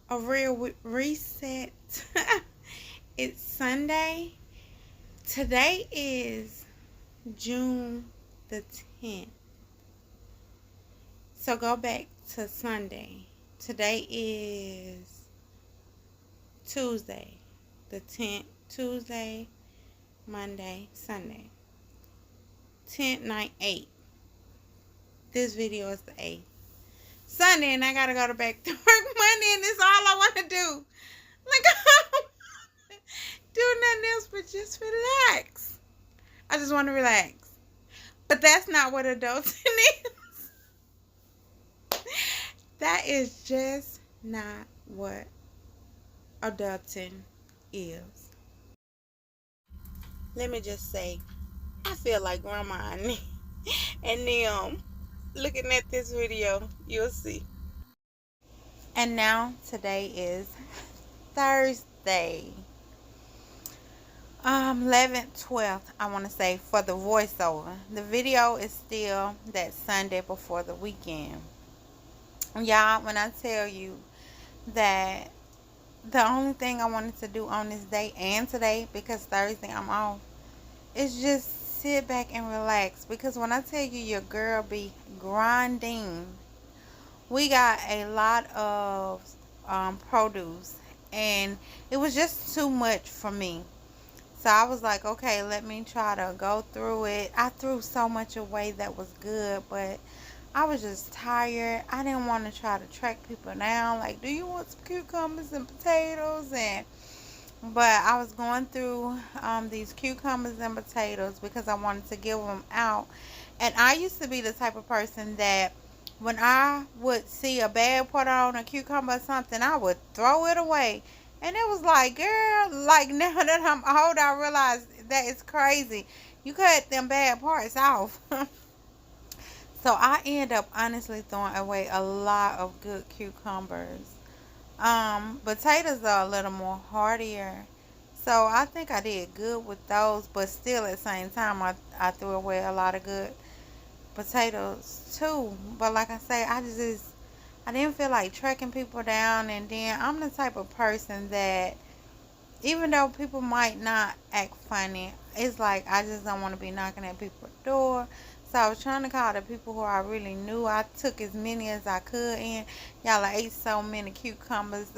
a real reset. It's Sunday. Today is June the 10th. So go back to Sunday. Today is Tuesday the 10th. Tuesday, Monday, Sunday. 10th, 9th, 8th. This video is the 8th. Sunday, and I gotta go to back to work Monday, and this is all I want to do. Like, I don't do nothing else but just relax. I just want to relax. But that's not what adulting is. That is just not what adulting is. Let me just say, I feel like grandma and them looking at this video, you'll see. And now today is Thursday. 11th, 12th, I want to say, for the voiceover. The video is still that Sunday before the weekend. Y'all, when I tell you that the only thing I wanted to do on this day and today, because Thursday I'm off, is just sit back and relax. Because when I tell you your girl be grinding, we got a lot of produce, and it was just too much for me. So I was like, okay, let me try to go through it. I threw so much away that was good, but I was just tired. I didn't want to try to track people down. Like, do you want some cucumbers and potatoes? But I was going through these cucumbers and potatoes because I wanted to give them out. And I used to be the type of person that when I would see a bad part on a cucumber or something, I would throw it away. And it was like, girl, like, now that I'm old, I realize that it's crazy. You cut them bad parts off. So I end up honestly throwing away a lot of good cucumbers. Potatoes are a little more hardier. So I think I did good with those, but still at the same time, I threw away a lot of good potatoes too. But like I say, I didn't feel like tracking people down. And then I'm the type of person that even though people might not act funny, it's like I just don't want to be knocking at people's door. So I was trying to call the people who I really knew. I took as many as I could in. Y'all, I ate so many cucumbers.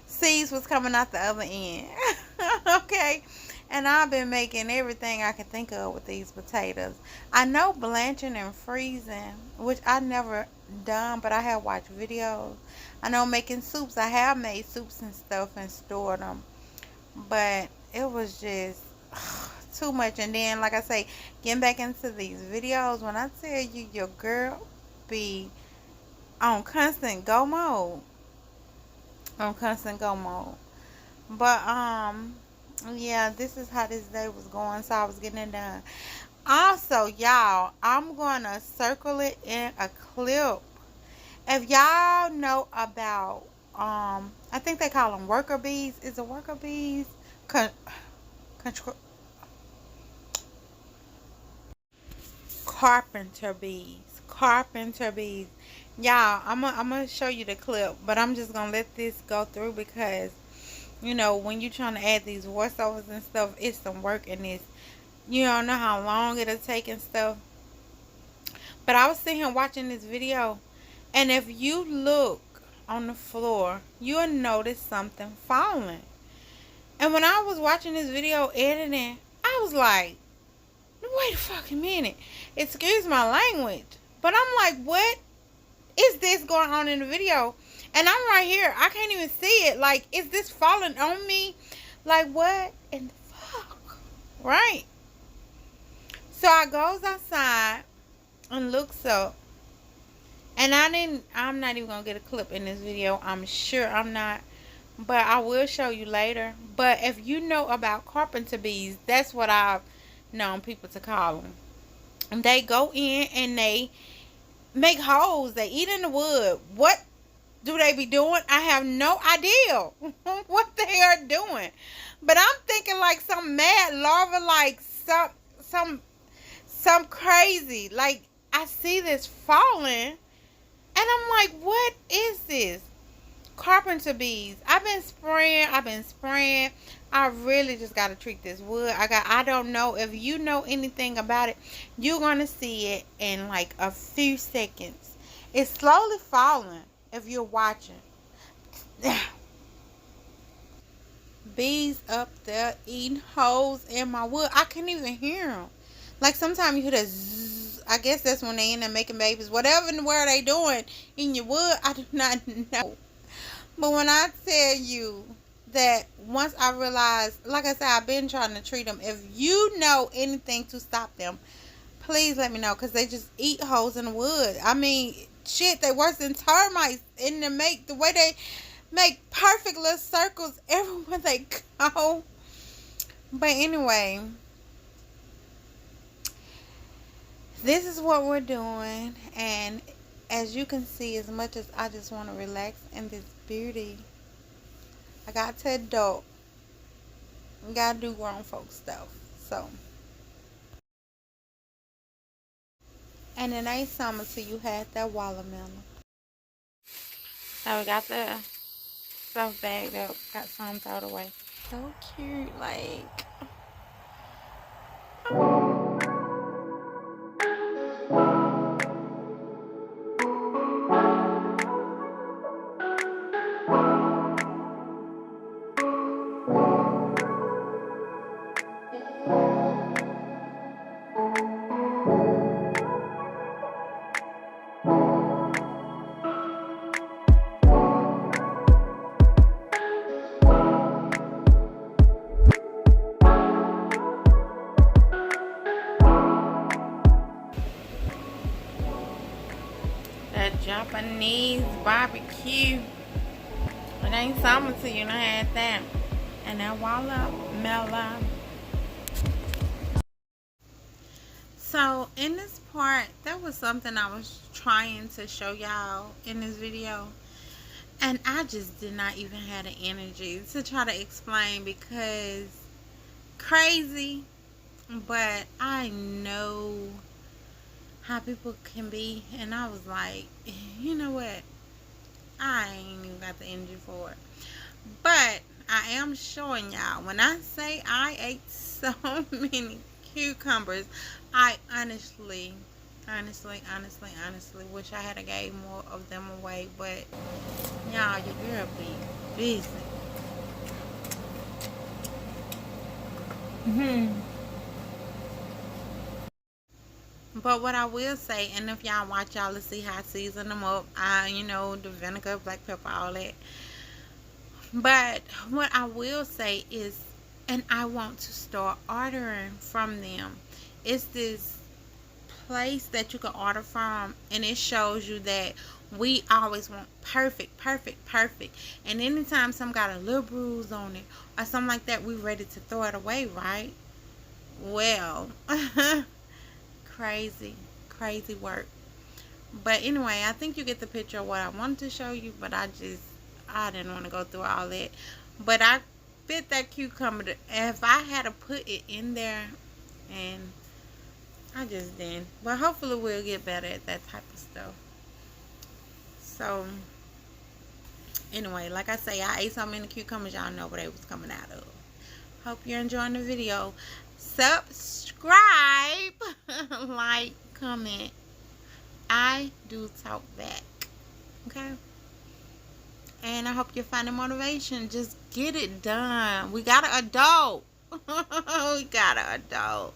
Seeds was coming out the other end. Okay. And I've been making everything I can think of with these potatoes. I know blanching and freezing, which I never done, but I have watched videos. I know making soups. I have made soups and stuff and stored them. But it was just too much. And then, like I say, getting back into these videos, when I tell you your girl be on constant go mode. On constant go mode. But, yeah, this is how this day was going, so I was getting it done. Also, y'all, I'm going to circle it in a clip. If y'all know about, I think they call them worker bees. Is it worker bees? Carpenter bees. Carpenter bees. Y'all, I'm gonna show you the clip, but I'm just going to let this go through because you know, when you're trying to add these voiceovers and stuff, it's some work in this. You don't know how long it'll take and stuff. But I was sitting here watching this video, and if you look on the floor, you'll notice something falling. And when I was watching this video editing, I was like, wait a fucking minute. Excuse my language. But I'm like, what is this going on in the video? And I'm right here. I can't even see it. Like, is this falling on me? Like, what in the fuck? Right? So I goes outside and looks up. And I'm not even going to get a clip in this video. I'm sure I'm not. But I will show you later. But if you know about carpenter bees, that's what I've known people to call them. And they go in and they make holes. They eat in the wood. What do they be doing? I have no idea what they are doing. But I'm thinking like some mad larva, like some crazy. Like, I see this falling and I'm like, what is this? carpenter bees. I've been spraying. I really just got to treat this wood. I don't know if you know anything about it. You're going to see it in like a few seconds. It's slowly falling if you're watching. Bees up there eating holes in my wood. I can't even hear them. Like sometimes you hear the zzz. I guess that's when they in there making babies. Whatever in the world they doing in your wood, I do not know. But when I tell you that once I realized, like I said, I've been trying to treat them. If you know anything to stop them, please let me know. Because they just eat holes in the wood. I mean, shit, they worse than termites. And the way they make perfect little circles everywhere they go. But anyway, this is what we're doing. And as you can see, as much as I just want to relax in this beauty, I got to adult. We gotta do grown folk stuff. So, and it ain't summer till you had that watermelon. So we got the stuff bagged up. Got some thrown away. So cute, like. That Japanese barbecue. It ain't summer till you done had that. And that watermelon. So in this part, that was something I was trying to show y'all in this video. And I just did not even have the energy to try to explain because crazy. But I know how people can be, and I was like, you know what, I ain't even got the energy for it. But I am showing y'all, when I say I ate so many cucumbers, I honestly wish I had gave more of them away. But y'all, your girl be busy. But what I will say, and if y'all watch, y'all will see how I season them up. The vinegar, black pepper, all that. But what I will say is, and I want to start ordering from them. It's this place that you can order from, and it shows you that we always want perfect. And anytime some got a little bruise on it or something like that, we ready to throw it away, right? Well, crazy work. But anyway, I think you get the picture of what I wanted to show you, but I didn't want to go through all that. But I fit that cucumber. If I had to put it in there, and I just didn't. But hopefully we'll get better at that type of stuff. So anyway, like I say, I ate so many cucumbers, y'all know what they was coming out of. Hope you're enjoying the video. Subscribe, like, comment. I do talk back. Okay? And I hope you're finding motivation. Just get it done. We got to adult. We got to adult.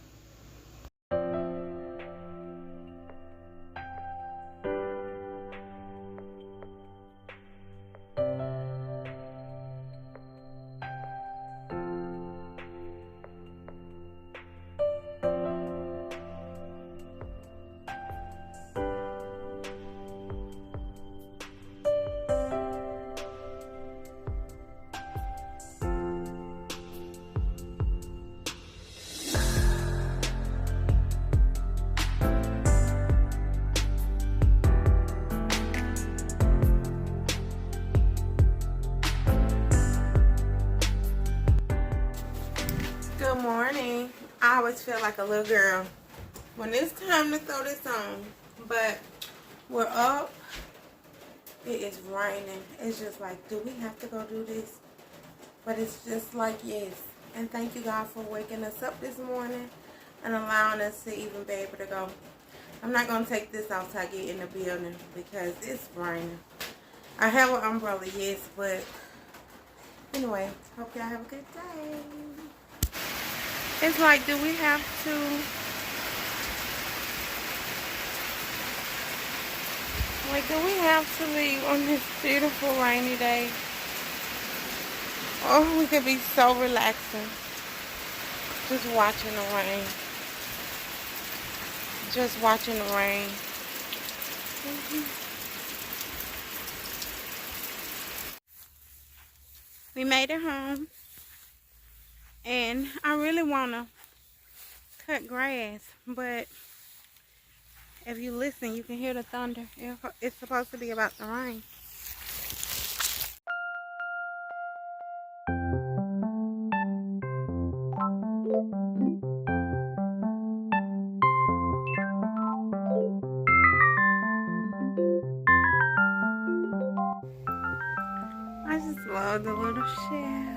Good morning. I always feel like a little girl when it's time to throw this on, but we're up. It is raining. It's just like, do we have to go do this? But it's just like, yes. And thank you, God, for waking us up this morning and allowing us to even be able to go. I'm not going to take this off till I get in the building because it's raining. I have an umbrella, yes, but anyway, hope y'all have a good day. It's like, do we have to... Like, do we have to leave on this beautiful rainy day? Oh, we could be so relaxing. Just watching the rain. Just watching the rain. We made it home. And I really want to cut grass. But if you listen, you can hear the thunder. It's supposed to be about to rain. I just love the little shell.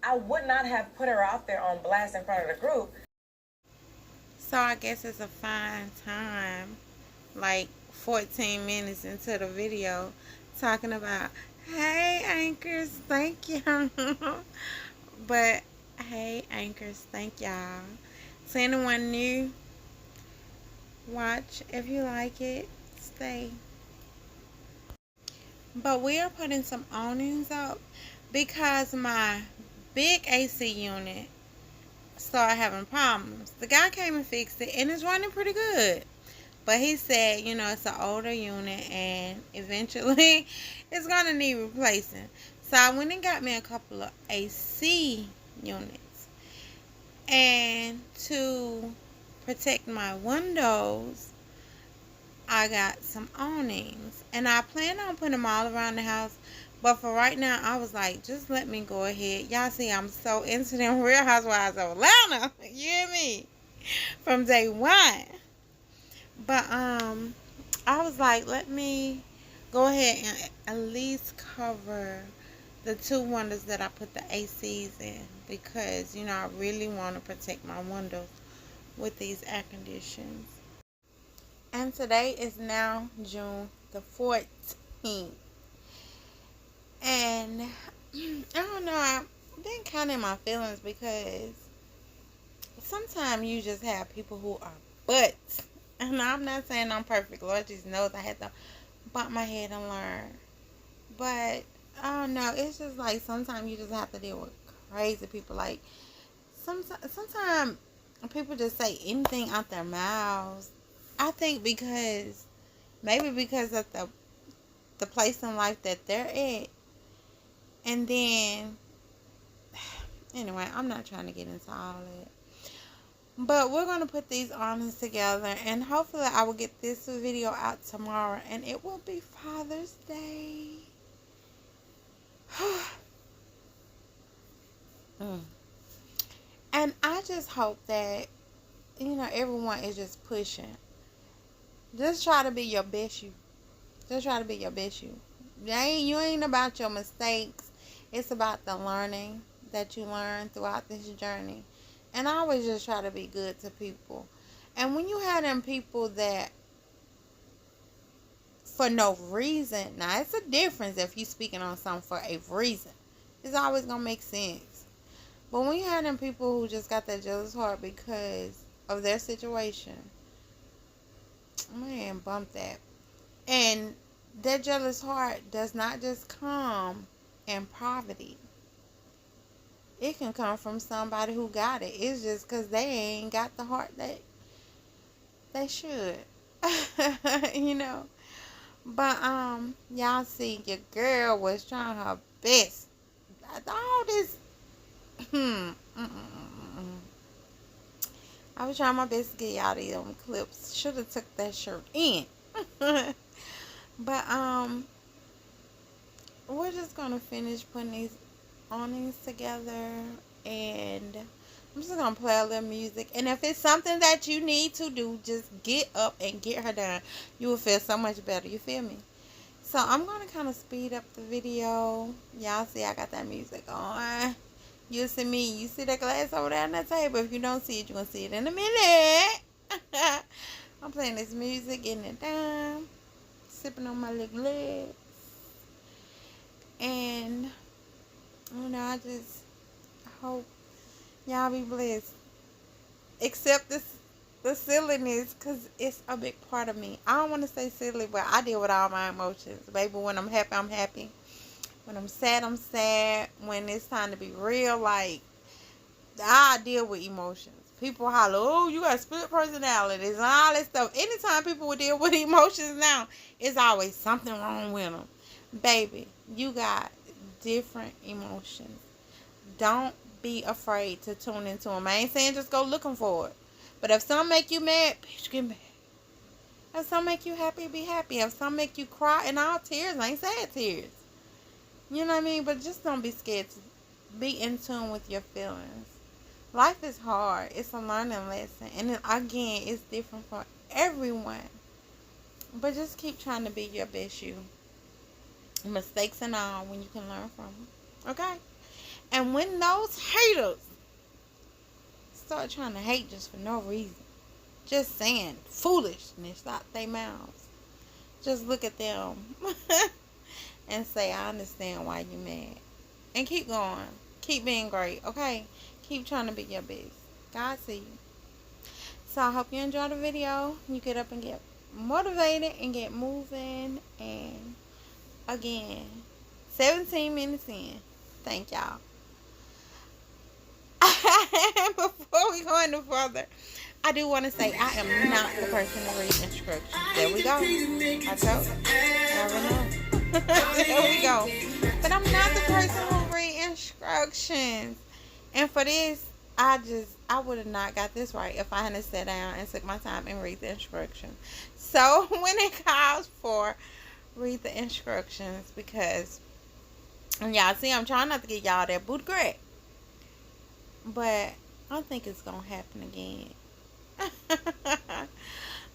I would not have put her out there on blast in front of the group. So I guess it's a fine time, like 14 minutes into the video, talking about, hey anchors, thank y'all. But hey anchors, thank y'all. To anyone new, watch. If you like it, stay. But we are putting some awnings up because my big AC unit started having problems. The guy came and fixed it and it's running pretty good. But he said, you know, it's an older unit and eventually it's going to need replacing. So I went and got me a couple of AC units. And to protect my windows, I got some awnings. And I plan on putting them all around the house. But for right now, I was like, just let me go ahead. Y'all see, I'm so into them Real Housewives of Atlanta. You hear me? From day one. But, I was like, let me go ahead and at least cover the two windows that I put the ACs in. Because, you know, I really want to protect my windows with these air conditions. And today is now June the 14th. And I don't know, I've been kind of in my feelings because sometimes you just have people who are butts. And I'm not saying I'm perfect. Lord Jesus knows I had to bump my head and learn. But I don't know, it's just like sometimes you just have to deal with crazy people. Like sometimes people just say anything out their mouths. I think maybe because of the place in life that they're at. And then, anyway, I'm not trying to get into all that. But we're going to put these awnings together. And hopefully I will get this video out tomorrow. And it will be Father's Day. And I just hope that, you know, everyone is just pushing. Just try to be your best you. Just try to be your best you. You ain't about your mistakes. It's about the learning that you learn throughout this journey. And I always just try to be good to people. And when you have them people that for no reason, now it's a difference if you speaking on something for a reason. It's always gonna make sense. But when you have them people who just got that jealous heart because of their situation, man, bump that. And that jealous heart does not just come in poverty. It can come from somebody who got it. It's just because they ain't got the heart that they should. You know. But y'all see, your girl was trying her best. All this I was trying my best to get y'all these clips. Should have took that shirt in. But we're just gonna finish putting these awnings together, and I'm just gonna play a little music. And if it's something that you need to do, just get up and get her done. You will feel so much better. You feel me? So I'm gonna kind of speed up the video. Y'all see I got that music on. You see me. You see that glass over there on that table. If you don't see it, you're gonna see it in a minute. I'm playing this music, getting it down, sipping on my little glass. And you know, I just hope y'all be blessed. Accept the silliness, because it's a big part of me. I don't want to say silly, but I deal with all my emotions. Baby, when I'm happy, I'm happy. When I'm sad, I'm sad. When it's time to be real, like, I deal with emotions. People holler, oh, you got split personalities and all that stuff. Anytime people would deal with emotions now, it's always something wrong with them. Baby, you got different emotions. Don't be afraid to tune into them. I ain't saying just go looking for it. But if some make you mad, bitch, get mad. If some make you happy, be happy. If some make you cry, and all tears ain't sad tears. You know what I mean? But just don't be scared to be in tune with your feelings. Life is hard. It's a learning lesson. And then, again, it's different for everyone. But just keep trying to be your best you. Mistakes and all, when you can learn from them. Okay? And when those haters start trying to hate just for no reason, just saying foolishness out their mouths, just look at them and say, I understand why you mad. And keep going. Keep being great, okay? Keep trying to be your best. God see you. So I hope you enjoy the video. You get up and get motivated and get moving. And again, 17 minutes in. Thank y'all. Before we go any further, I do want to say I am not the person to read instructions. There we go. I told you. Never know. There we go. But I'm not the person who read instructions. And for this, I would have not got this right if I hadn't sat down and took my time and read the instructions. So when it calls for read the instructions, because y'all see I'm trying not to get y'all that boot grab. But I think it's going to happen again.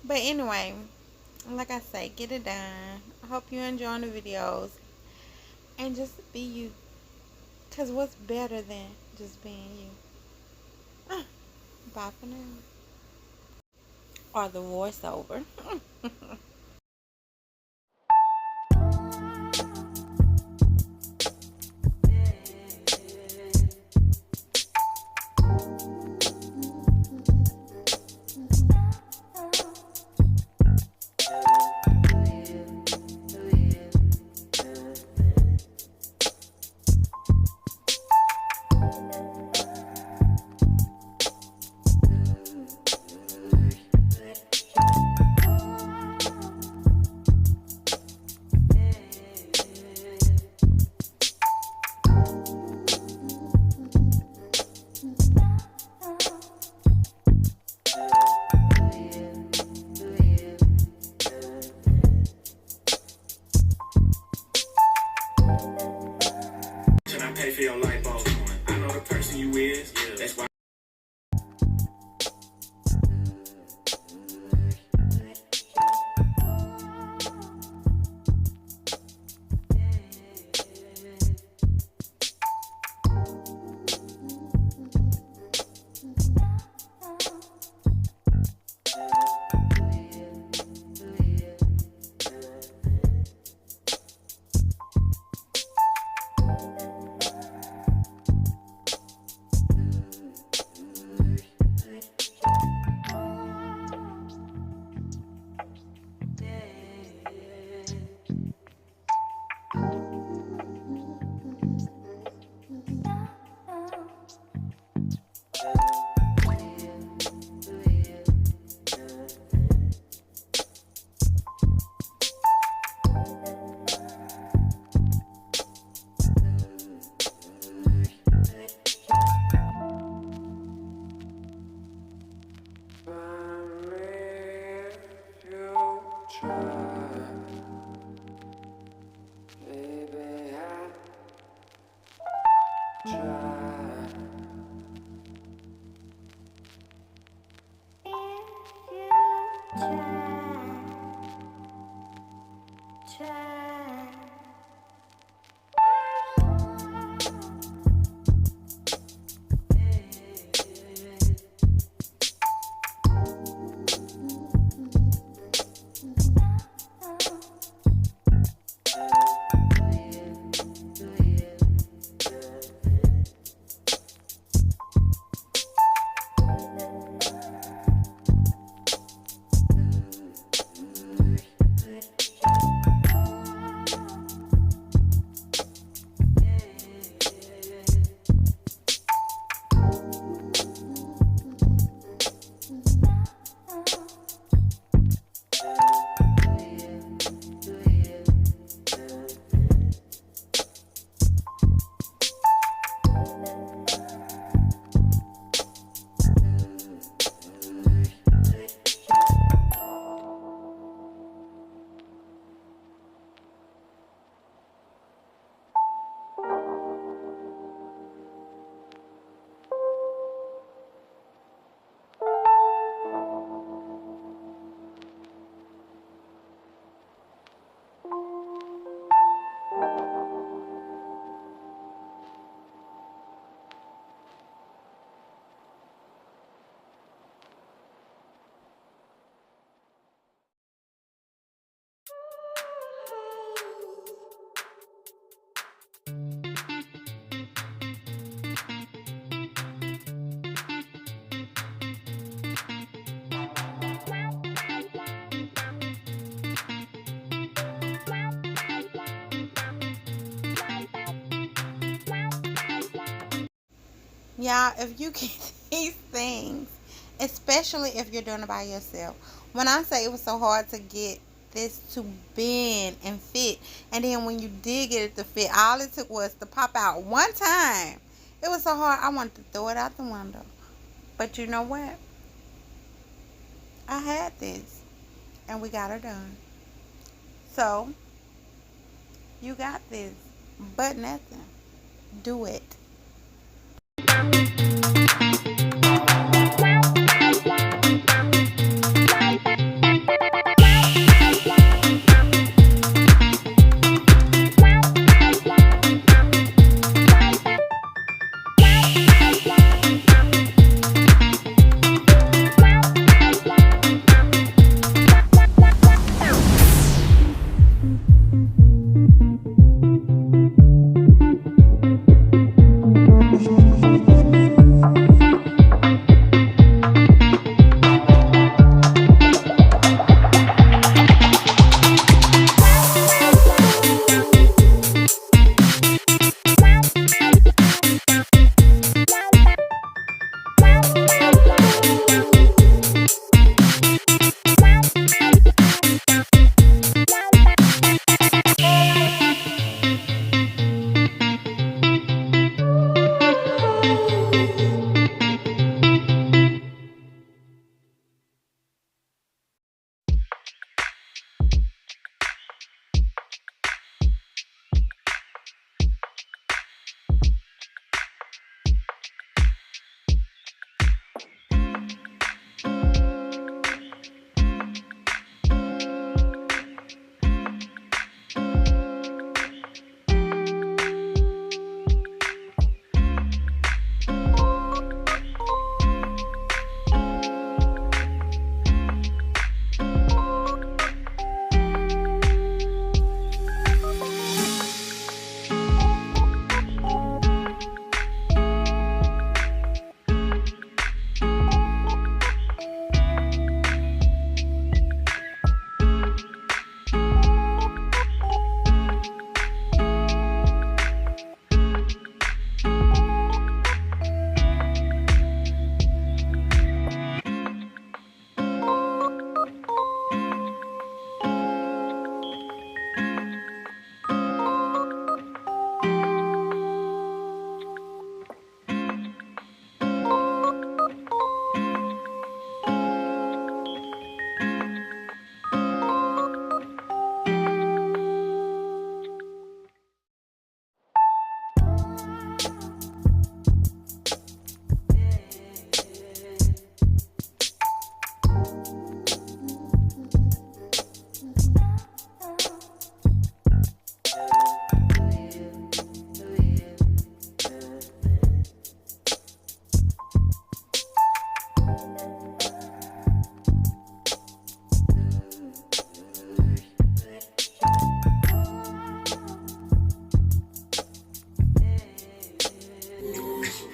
But anyway, like I say, get it done. I hope you enjoy the videos. And just be you. Because what's better than just being you? Bye for now. Or the voiceover. For your light bulb. I know the person you is. That's why. Y'all, if you get these things, especially if you're doing it by yourself. When I say it was so hard to get this to bend and fit, and then when you did get it to fit, all it took was to pop out one time. It was so hard, I wanted to throw it out the window. But you know what? I had this, and we got her done. So, you got this, but nothing. Do it.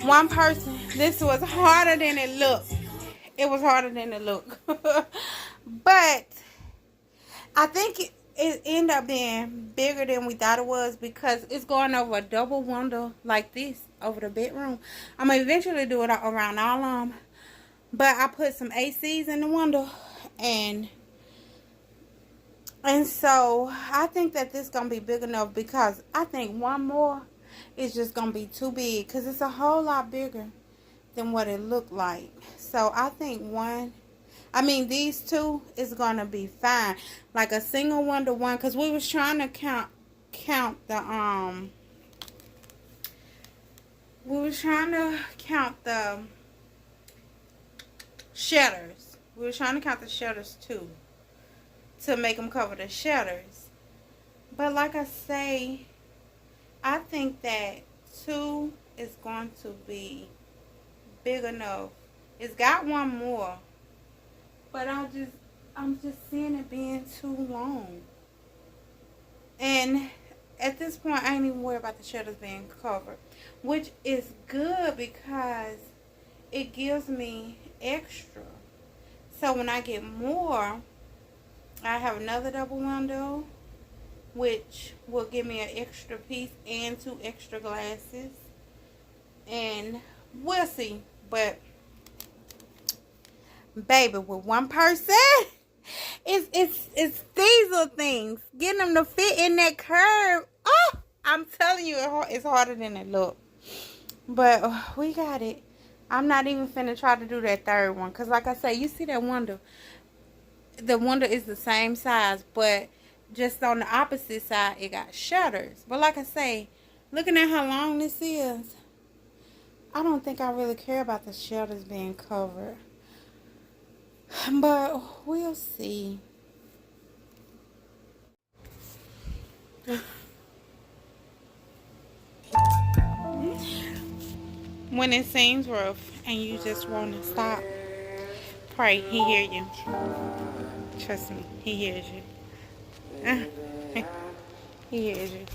One person, this was harder than it looked. It was harder than it looked. But I think it ended up being bigger than we thought it was because it's going over a double window like this over the bedroom. I'm going to eventually do it around all of them. But I put some ACs in the window, and so I think that this is going to be big enough because I think one more is just going to be too big because it's a whole lot bigger than what it looked like. So I think these two is going to be fine. Like a single window one, because we was trying to count the, we was trying to count the shutters. We were trying to count the shutters too, to make them cover the shutters. But like I say, I think that 2 is going to be big enough. It's got one more, but I'm just seeing it being too long. And at this point, I ain't even worried about the shutters being covered, which is good because it gives me extra. So when I get more, I have another double window, which will give me an extra piece and 2 extra glasses. And We'll see. But baby, with one person, it's these little things. Getting them to fit in that curve. Oh, I'm telling you, it's harder than it look. But we got it. I'm not even finna try to do that third one. Because like I say, you see that window. The window is the same size. But just on the opposite side, it got shutters. But like I say, looking at how long this is, I don't think I really care about the shutters being covered. But we'll see. When it seems rough and you just want to stop, pray. He hears you. Trust me, he hears you. He hears you.